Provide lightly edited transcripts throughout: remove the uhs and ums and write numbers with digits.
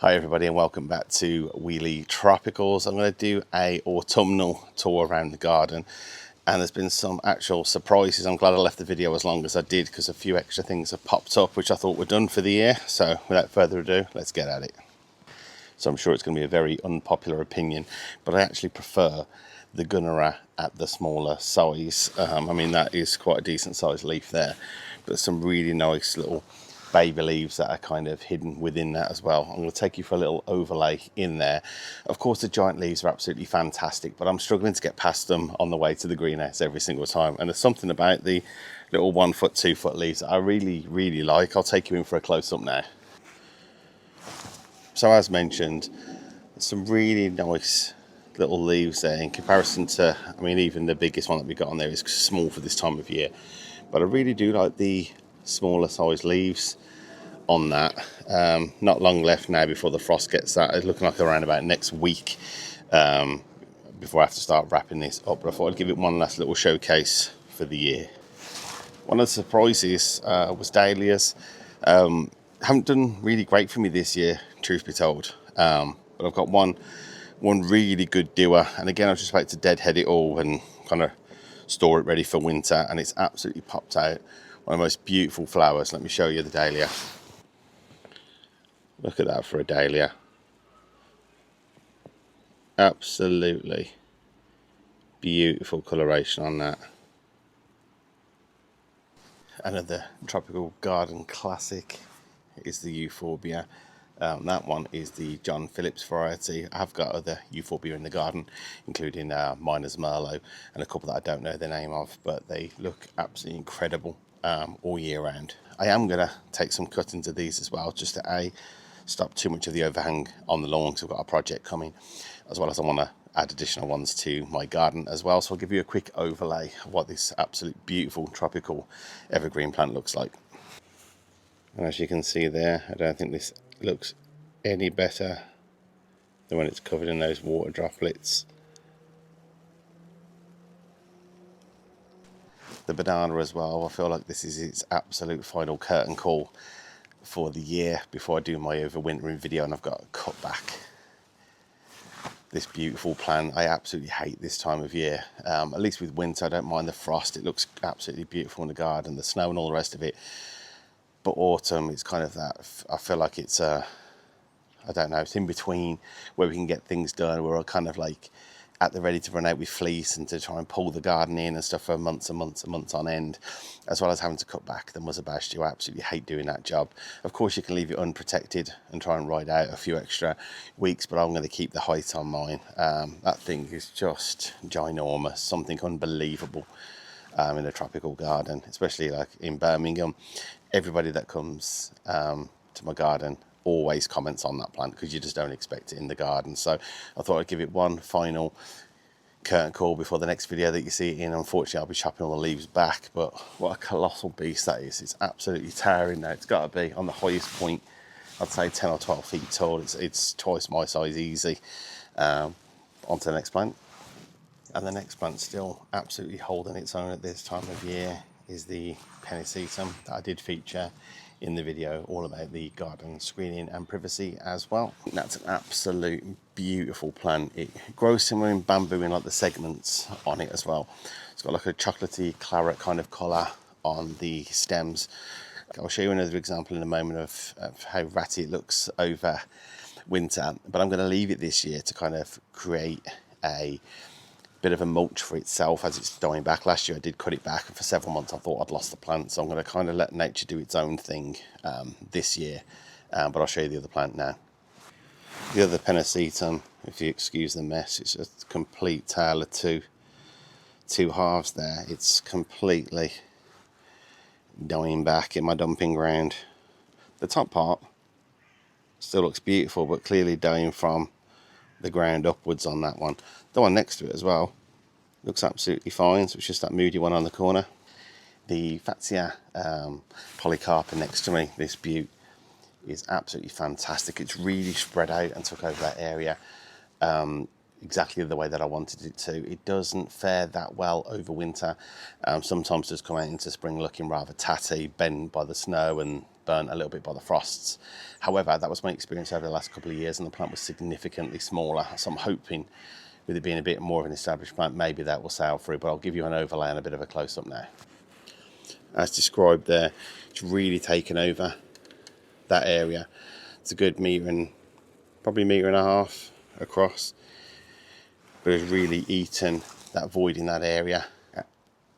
Hi everybody and welcome back to Wheelie Tropicals. I'm going to do a autumnal tour around the garden and there's been some actual surprises. I'm glad I left the video as long as I did because a few extra things have popped up which I thought were done for the year. So without further ado, let's get at it. So I'm sure it's going to be a very unpopular opinion, but I actually prefer the Gunnera at the smaller size. I mean, that is quite a decent sized leaf there, but some really nice little baby leaves that are kind of hidden within that as well. I'm going to take you for a little overlay in there. Of course, the giant leaves are absolutely fantastic, but I'm struggling to get past them on the way to the greenhouse every single time. And there's something about the little 1 foot, 2 foot leaves that I really like. I'll take you in for a close up now. So as mentioned, some really nice little leaves there in comparison to, I mean, even the biggest one that we got on there is small for this time of year. But I really do like the smaller size leaves on that. Not long left now before the frost gets that. It's looking like around about next week before I have to start wrapping this up. But I thought I'd give it one last little showcase for the year. One of the surprises was Dahlias. Haven't done really great for me this year, truth be told. But I've got one really good doer, and again I was just about to deadhead it all and kind of store it ready for winter, and it's absolutely popped out. One of the most beautiful flowers. Let me show you the dahlia. Look at that for a dahlia. Absolutely beautiful coloration on that. Another tropical garden classic is the Euphorbia. That one is the John Phillips variety. I have got other Euphorbia in the garden, including Miner's Merlot and a couple that I don't know the name of, but they look absolutely incredible all year round. I am going to take some cuttings of these as well, just to stop too much of the overhang on the lawn, because I've got a project coming, as well as I want to add additional ones to my garden as well. So I'll give you a quick overlay of what this absolute beautiful tropical evergreen plant looks like. And as you can see there, I don't think this looks any better than when it's covered in those water droplets. The banana as well, I feel like this is its absolute final curtain call for the year before I do my overwintering video, and I've got to cut back this beautiful plant. I absolutely hate this time of year. At least with winter, I don't mind the frost. It looks absolutely beautiful in the garden, the snow and all the rest of it. But autumn, it's kind of that, I feel like it's I don't know, it's in between where we can get things done. We're all kind of like at the ready to run out with fleece and to try and pull the garden in and stuff for months and months and months on end, as well as having to cut back the Musa Basjoo. I absolutely hate doing that job. Of course, you can leave it unprotected and try and ride out a few extra weeks, but I'm going to keep the height on mine. That thing is just ginormous, something unbelievable in a tropical garden, especially like in Birmingham. Everybody that comes to my garden always comments on that plant because you just don't expect it in the garden. So I thought I'd give it one final curtain call before the next video that you see it in. Unfortunately, I'll be chopping all the leaves back, but what a colossal beast that is. It's absolutely towering now. It's got to be on the highest point, I'd say 10 or 12 feet tall. It's twice my size easy. On to the next plant. And the next plant still absolutely holding its own at this time of year is the Pennisetum that I did feature in the video all about the garden screening and privacy as well. That's an absolute beautiful plant. It grows similar in bamboo in like the segments on it as well. It's got like a chocolatey claret kind of colour on the stems. I'll show you another example in a moment of how ratty it looks over winter, but I'm going to leave it this year to kind of create a bit of a mulch for itself as it's dying back. Last year I did cut it back, and for several months I thought I'd lost the plant, so I'm going to kind of let nature do its own thing this year, but I'll show you the other plant now. The other Pennisetum, if you excuse the mess, it's a complete tale of two halves there. It's completely dying back in my dumping ground. The top part still looks beautiful, but clearly dying from the ground upwards on that one. The one next to it as well looks absolutely fine, so it's just that moody one on the corner. The Fatsia Polycarpa next to me, this beaut, is absolutely fantastic. It's really spread out and took over that area exactly the way that I wanted it to. It doesn't fare that well over winter. Sometimes does come out into spring looking rather tatty, bent by the snow and burnt a little bit by the frosts. However, that was my experience over the last couple of years, and the plant was significantly smaller. So I'm hoping, with it being a bit more of an established plant, maybe that will sail through. But I'll give you an overlay and a bit of a close-up now. As described there, it's really taken over that area. It's a good metre and probably metre and a half across, but it's really eaten that void in that area.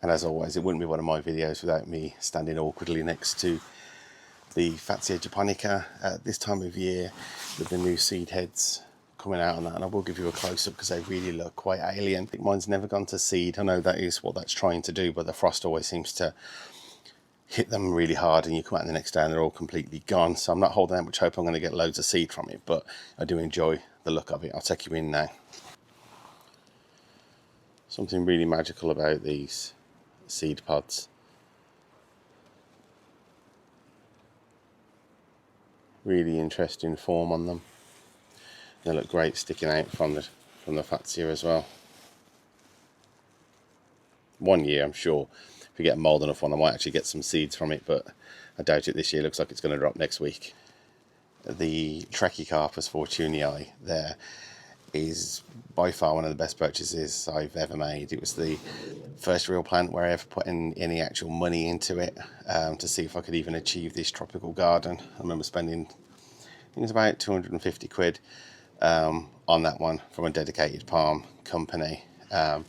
And as always, it wouldn't be one of my videos without me standing awkwardly next to the Fatsia Japonica at this time of year with the new seed heads coming out on that. And I will give you a close-up because they really look quite alien. I think mine's never gone to seed. I know that is what that's trying to do, but the frost always seems to hit them really hard, and you come out the next day and they're all completely gone. So I'm not holding out much hope I'm going to get loads of seed from it, but I do enjoy the look of it. I'll take you in now. Something really magical about these seed pods. Really interesting form on them. They look great sticking out from the Fatsia as well. One year, I'm sure, if we get a mould enough one, I might actually get some seeds from it, but I doubt it this year. Looks like it's going to drop next week. The Trachycarpus Fortunei there is by far one of the best purchases I've ever made. It was the first real plant where I ever put in any actual money into it to see if I could even achieve this tropical garden. I remember spending, I think it was about 250 quid on that one from a dedicated palm company. And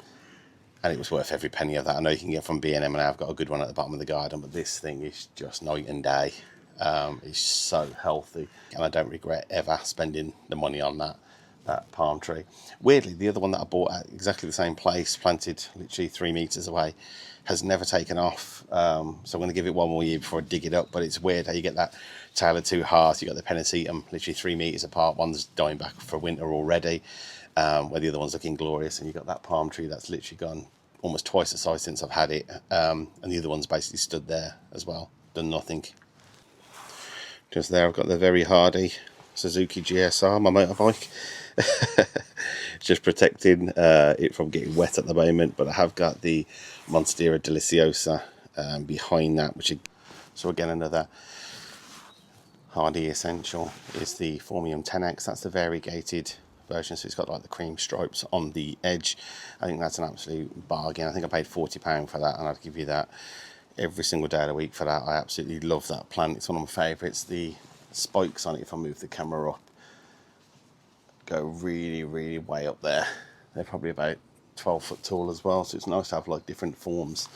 it was worth every penny of that. I know you can get from B&M, and I've got a good one at the bottom of the garden, but this thing is just night and day. It's so healthy, and I don't regret ever spending the money on that palm tree. Weirdly, the other one that I bought at exactly the same place, planted literally 3 meters away, has never taken off. So I'm going to give it one more year before I dig it up. But it's weird how you get that tale of two halves. You got the Pennisetum literally 3 meters apart. One's dying back for winter already, where the other one's looking glorious, and you got that palm tree that's literally gone almost twice the size since I've had it, and the other one's basically stood there as well, done nothing. Just there I've got the very hardy Suzuki GSR, my motorbike. Just protecting it from getting wet at the moment, but I have got the Monstera Deliciosa behind that, which is, so again, another hardy essential is the Phormium Tenax. That's the variegated version, so it's got like the cream stripes on the edge. I think that's an absolute bargain. I think I paid £40 for that, and I'd give you that every single day of the week for that. I absolutely love that plant. It's one of my favourites. The spikes on it, if I move the camera up, go really, really way up there. They're probably about 12 foot tall as well, so it's nice to have like different forms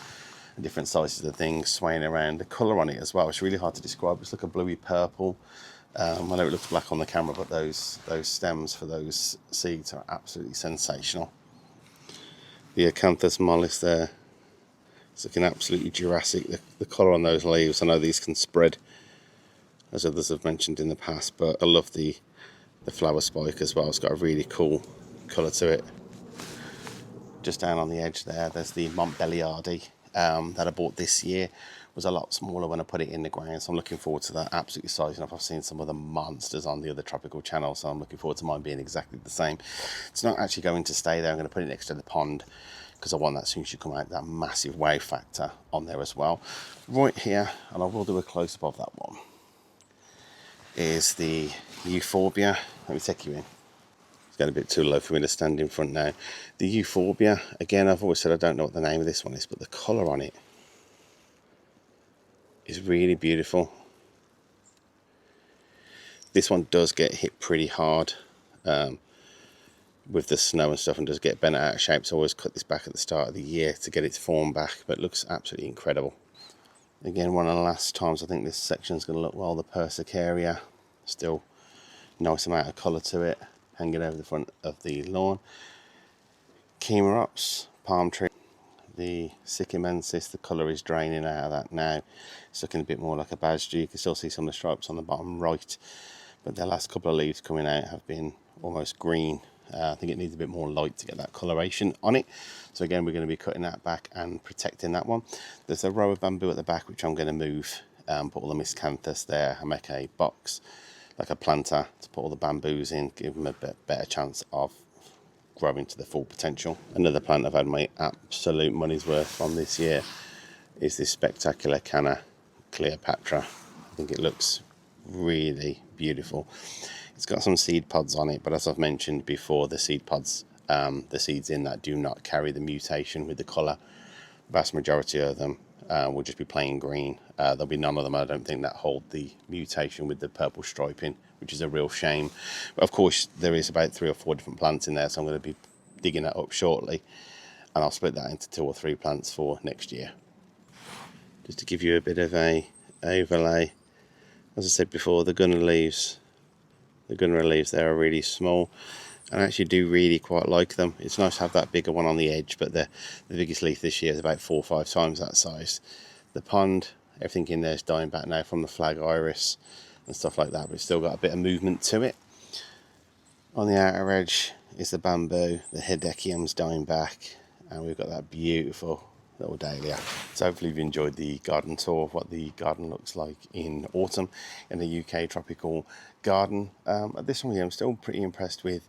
and different sizes of things swaying around. The colour on it as well, it's really hard to describe. It's like a bluey purple. I know it looks black on the camera, but those stems for those seeds are absolutely sensational. The Acanthus Mollis there, it's looking absolutely Jurassic. The colour on those leaves, I know these can spread, as others have mentioned in the past, but I love the flower spike as well. It's got a really cool colour to it. Just down on the edge there, there's the Montbeliardii that I bought this year. Was a lot smaller when I put it in the ground, so I'm looking forward to that. Absolutely sizing up. I've seen some of the monsters on the other tropical channels, so I'm looking forward to mine being exactly the same. It's not actually going to stay there. I'm going to put it next to the pond because I want that, as soon as you come out, that massive wow factor on there as well. Right here, and I will do a close-up of that one, is the Euphorbia. Let me take you in. It's getting a bit too low for me to stand in front now. The Euphorbia, again, I've always said I don't know what the name of this one is, but the colour on it is really beautiful. This one does get hit pretty hard with the snow and stuff, and does get bent out of shape, so I always cut this back at the start of the year to get its form back, but it looks absolutely incredible. Again, one of the last times I think this section is going to look well. The Persicaria, still nice amount of colour to it, hanging over the front of the lawn. Chamaerops, palm tree. The Sikkimensis, the colour is draining out of that now. It's looking a bit more like a Basjoo. You can still see some of the stripes on the bottom right, but the last couple of leaves coming out have been almost green. I think it needs a bit more light to get that coloration on it. So again, we're going to be cutting that back and protecting that one. There's a row of bamboo at the back which I'm going to move, put all the miscanthus there and make a box, like a planter, to put all the bamboos in, give them a bit better chance of growing to the full potential. Another plant I've had my absolute money's worth from this year is this spectacular Canna Cleopatra. I think it looks really beautiful. It's got some seed pods on it, but as I've mentioned before, the seed pods, the seeds in that do not carry the mutation with the colour. Vast majority of them will just be plain green. There'll be none of them, I don't think, that hold the mutation with the purple striping, which is a real shame. But of course, there is about 3 or 4 different plants in there, so I'm going to be digging that up shortly, and I'll split that into 2 or 3 plants for next year. Just to give you a bit of a overlay, as I said before, the Gunnera leaves there are really small, and I actually do really quite like them. It's nice to have that bigger one on the edge, but the biggest leaf this year is about 4 or 5 times that size. The pond, everything in there is dying back now from the flag iris and stuff like that, but it's still got a bit of movement to it. On the outer edge is the bamboo, the hedechium's dying back, and we've got that beautiful little dahlia. So hopefully you've enjoyed the garden tour of what the garden looks like in autumn in the UK tropical garden. At this point, I'm still pretty impressed with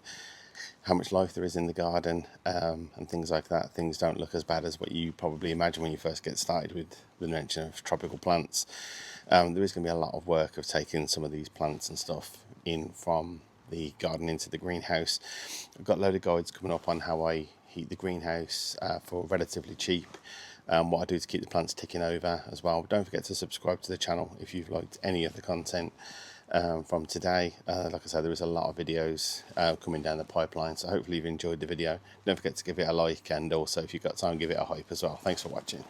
how much life there is in the garden, and things like that. Things don't look as bad as what you probably imagine when you first get started with the mention of tropical plants. There is going to be a lot of work of taking some of these plants and stuff in from the garden into the greenhouse. I've got a load of guides coming up on how I heat the greenhouse for relatively cheap. What I do to keep the plants ticking over as well. Don't forget to subscribe to the channel if you've liked any of the content from today. Like I said, there is a lot of videos coming down the pipeline, so hopefully you've enjoyed the video. Don't forget to give it a like, and also if you've got time, give it a hype as well. Thanks for watching.